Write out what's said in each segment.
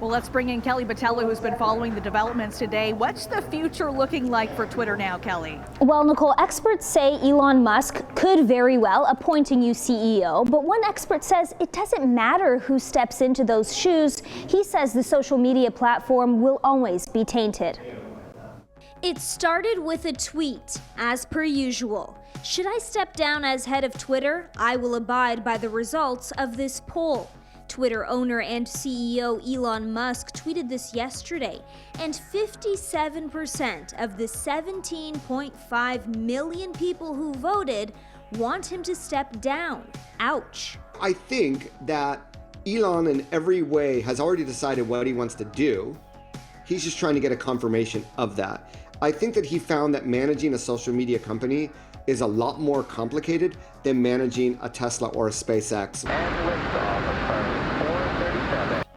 Well, let's bring in Kelly Botello, who's been following the developments today. What's the future looking like for Twitter now, Kelly? Well, Nicole, experts say Elon Musk could very well appoint a new CEO, but one expert says it doesn't matter who steps into those shoes. He says the social media platform will always be tainted. It started with a tweet, as per usual. Should I step down as head of Twitter? I will abide by the results of this poll. Twitter owner and CEO Elon Musk tweeted this yesterday, and 57% of the 17.5 million people who voted want him to step down. Ouch. I think that Elon in every way has already decided what he wants to do. He's just trying to get a confirmation of that. I think that he found that managing a social media company is a lot more complicated than managing a Tesla or a SpaceX.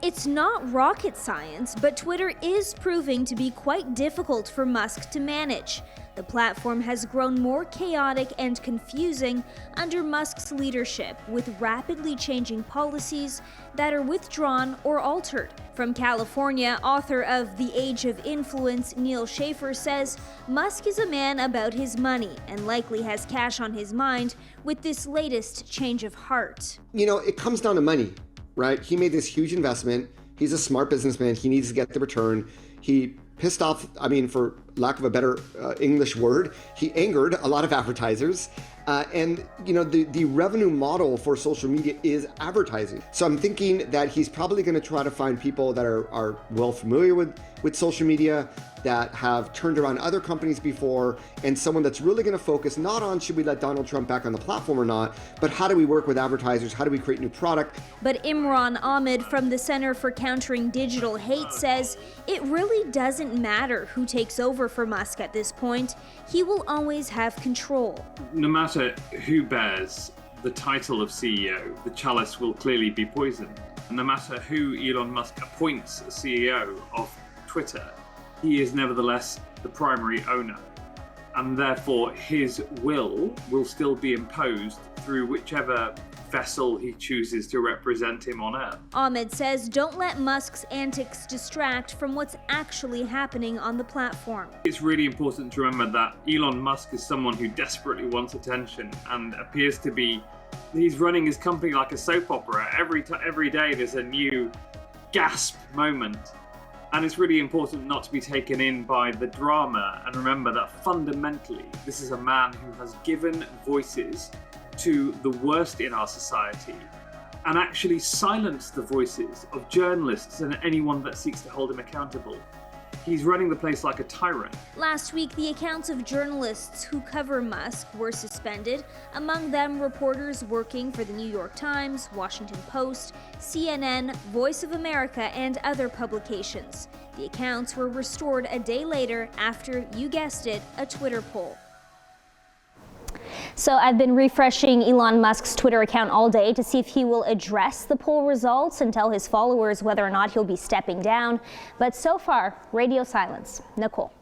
It's not rocket science, but Twitter is proving to be quite difficult for Musk to manage. The platform has grown more chaotic and confusing under Musk's leadership, with rapidly changing policies that are withdrawn or altered. From California, author of The Age of Influence, Neil Schaefer, says Musk is a man about his money and likely has cash on his mind with this latest change of heart. You know, it comes down to money, right? He made this huge investment. He's a smart businessman. He needs to get the return. He pissed off, for lack of a better English word, he angered a lot of advertisers. And the revenue model for social media is advertising. So I'm thinking that he's probably going to try to find people that are well familiar with social media, that have turned around other companies before, and someone that's really going to focus not on should we let Donald Trump back on the platform or not, but how do we work with advertisers? How do we create new product? But Imran Ahmed from the Center for Countering Digital Hate says it really doesn't matter who takes over for Musk at this point. He will always have control. No matter who bears the title of CEO, the chalice will clearly be poisoned. And no matter who Elon Musk appoints as CEO of Twitter, he is nevertheless the primary owner, and therefore his will still be imposed through whichever vessel he chooses to represent him on Earth. Ahmed says don't let Musk's antics distract from what's actually happening on the platform. It's really important to remember that Elon Musk is someone who desperately wants attention and appears to be, he's running his company like a soap opera. Every day there's a new gasp moment. And it's really important not to be taken in by the drama, and remember that fundamentally, this is a man who has given voices to the worst in our society and actually silenced the voices of journalists and anyone that seeks to hold him accountable. He's running the place like a tyrant. Last week, the accounts of journalists who cover Musk were suspended, among them reporters working for the New York Times, Washington Post, CNN, Voice of America, and other publications. The accounts were restored a day later after, you guessed it, a Twitter poll. So I've been refreshing Elon Musk's Twitter account all day to see if he will address the poll results and tell his followers whether or not he'll be stepping down. But so far, radio silence. Nicole.